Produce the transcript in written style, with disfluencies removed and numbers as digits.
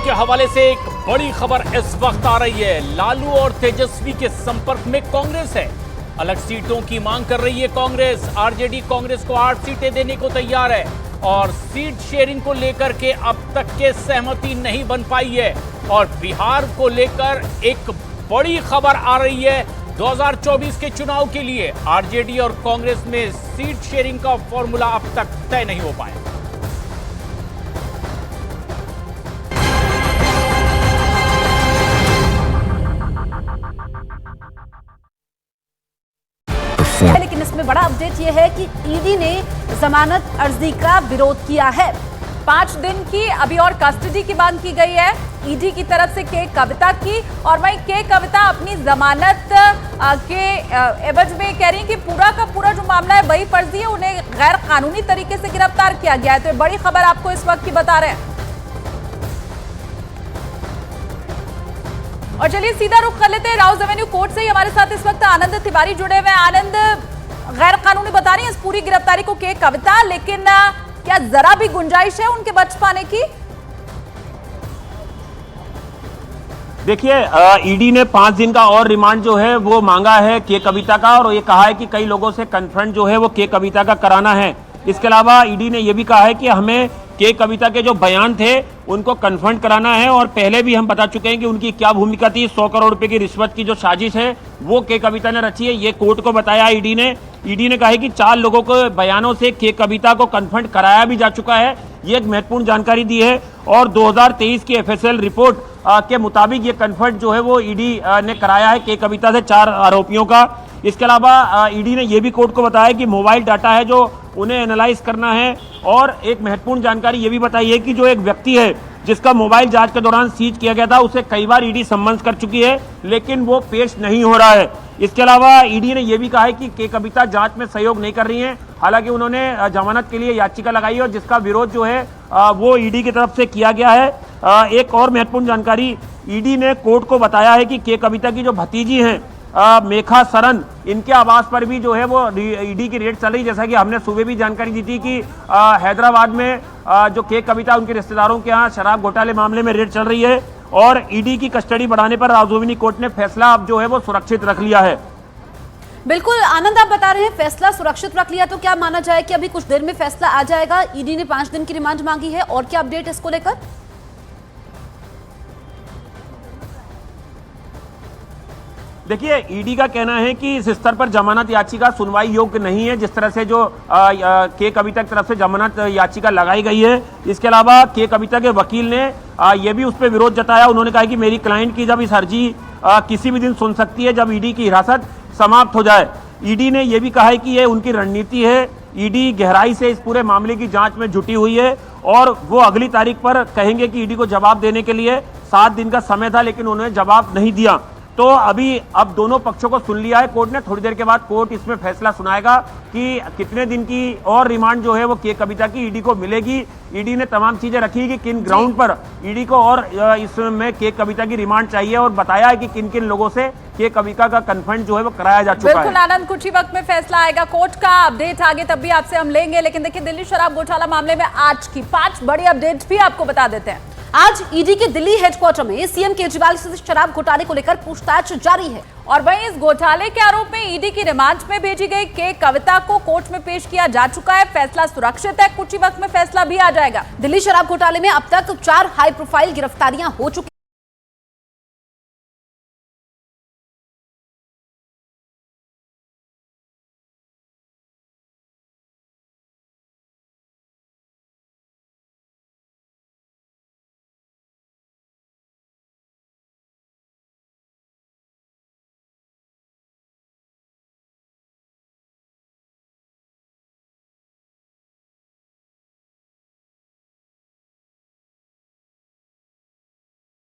के हवाले से एक बड़ी खबर इस वक्त आ रही है। लालू और तेजस्वी के संपर्क में कांग्रेस है। अलग सीटों की मांग कर रही है कांग्रेस। आरजेडी कांग्रेस को 8 सीटें देने को तैयार है और सीट शेयरिंग को लेकर के अब तक के सहमति नहीं बन पाई है। और बिहार को लेकर एक बड़ी खबर आ रही है। 2024 के चुनाव के लिए आरजेडी और कांग्रेस में सीट शेयरिंग का फॉर्मूला अब तक तय नहीं हो पाया। लेकिन इसमें बड़ा अपडेट यह है कि ईडी ने जमानत अर्जी का विरोध किया है। 5 दिन की अभी और कस्टडी की मांग की गई है ईडी की तरफ से के कविता की। और वहीं के कविता अपनी जमानत के एवज में कह रही है कि पूरा का पूरा जो मामला है वही फर्जी है, उन्हें गैर कानूनी तरीके से गिरफ्तार किया गया है। तो बड़ी खबर आपको इस वक्त की बता रहे हैं। और चलिए सीधा रुख कर लेते हैं राउज एवेन्यू कोर्ट से ही हमारे साथ इस वक्त आनंद तिवारी जुड़े हुए हैं। आनंद, गैर कानूनी बता रही है इस पूरी गिरफ्तारी को के कविता, लेकिन क्या जरा भी गुंजाइश है उनके बच पाने की? देखिए, ईडी ने 5 दिन का और रिमांड जो है वो मांगा है के कविता का, और ये कहा है कि कई लोगों से कन्फ्रंट जो है वो के कविता का कराना है। इसके अलावा ईडी ने यह भी कहा है कि हमें के कविता के जो बयान थे उनको कन्फर्म कराना है। और पहले भी हम बता चुके हैं कि उनकी क्या भूमिका थी। 100 करोड़ रुपए की रिश्वत की जो साजिश है वो के कविता ने रची है, ये कोर्ट को बताया ईडी ने। ईडी ने कहा है कि 4 लोगों के बयानों से के कविता को कन्फर्म कराया भी जा चुका है, ये एक महत्वपूर्ण जानकारी दी है। और 2023 की एफएसएल रिपोर्ट के मुताबिक ये कन्फर्म जो है वो ईडी ने कराया है के कविता से 4 आरोपियों का। इसके अलावा ईडी ने यह भी कोर्ट को बताया कि मोबाइल डाटा है जो उन्हें एनालाइज करना है। और एक महत्वपूर्ण जानकारी ये भी बताई है कि जो एक व्यक्ति है जिसका मोबाइल जांच के दौरान सीज किया गया था, उसे कई बार ईडी सम्मन कर चुकी है, लेकिन वो पेश नहीं हो रहा है। इसके अलावा ईडी ने यह भी कहा है कि के कविता जांच में सहयोग नहीं कर रही हैं। हालांकि उन्होंने जमानत के लिए याचिका लगाई है और जिसका विरोध जो है वो ईडी की तरफ से किया गया है। एक और महत्वपूर्ण जानकारी ईडी ने कोर्ट को बताया है कि के कविता की जो भतीजी हैं मेघा सरन, इनके आवास पर भी जो है वो ईडी की रेड चल रही। जैसा कि हमने सुबह भी जानकारी दी थी कि हैदराबाद में जो के कविता उनके रिश्तेदारों के यहाँ शराब घोटाले मामले में रेड चल रही है। और ईडी की कस्टडी बढ़ाने पर राजौरी कोर्ट ने फैसला अब जो है वो सुरक्षित रख लिया है। बिल्कुल आनंद, आप बता रहे हैं फैसला सुरक्षित रख लिया, तो क्या माना जाए कि अभी कुछ देर में फैसला आ जाएगा? ईडी ने 5 दिन की रिमांड मांगी है, और क्या अपडेट इसको लेकर? देखिए, ईडी का कहना है कि इस स्तर पर जमानत याचिका सुनवाई योग्य नहीं है, जिस तरह से जो के कविता की तरफ से जमानत याचिका लगाई गई है। इसके अलावा के कविता के वकील ने यह भी उस पर विरोध जताया। उन्होंने कहा कि मेरी क्लाइंट की जब इस अर्जी किसी भी दिन सुन सकती है जब ईडी की हिरासत समाप्त हो जाए। ईडी ने यह भी कहा है कि यह उनकी रणनीति है। ईडी गहराई से इस पूरे मामले की जांच में जुटी हुई है और वो अगली तारीख पर कहेंगे कि ईडी को जवाब देने के लिए 7 दिन का समय था, लेकिन उन्होंने जवाब नहीं दिया। तो अब दोनों पक्षों को सुन लिया है कोर्ट ने। थोड़ी देर के बाद कोर्ट इसमें फैसला सुनाएगा कि कितने दिन की और रिमांड जो है वो के कविता की ईडी को मिलेगी। ईडी ने तमाम चीजें रखी कि किन ग्राउंड पर ईडी को और इसमें के कविता की रिमांड चाहिए, और बताया है कि किन किन लोगों से के कविता का कन्फर्म जो है वो कराया जा चुका है। बिल्कुल आनंद, कुछ ही वक्त में फैसला आएगा कोर्ट का। अपडेट आगे तब भी आपसे हम लेंगे, लेकिन देखिए दिल्ली शराब घोटाला मामले में आज की 5 बड़ी अपडेट भी आपको बता देते हैं। आज ईडी के दिल्ली हेडक्वार्टर में सीएम केजरीवाल से शराब घोटाले को लेकर पूछताछ जारी है। और वहीं इस घोटाले के आरोप में ईडी की रिमांड में भेजी गई के कविता को कोर्ट में पेश किया जा चुका है। फैसला सुरक्षित है, कुछ ही वक्त में फैसला भी आ जाएगा। दिल्ली शराब घोटाले में अब तक 4 हाई प्रोफाइल गिरफ्तारियां हो चुकी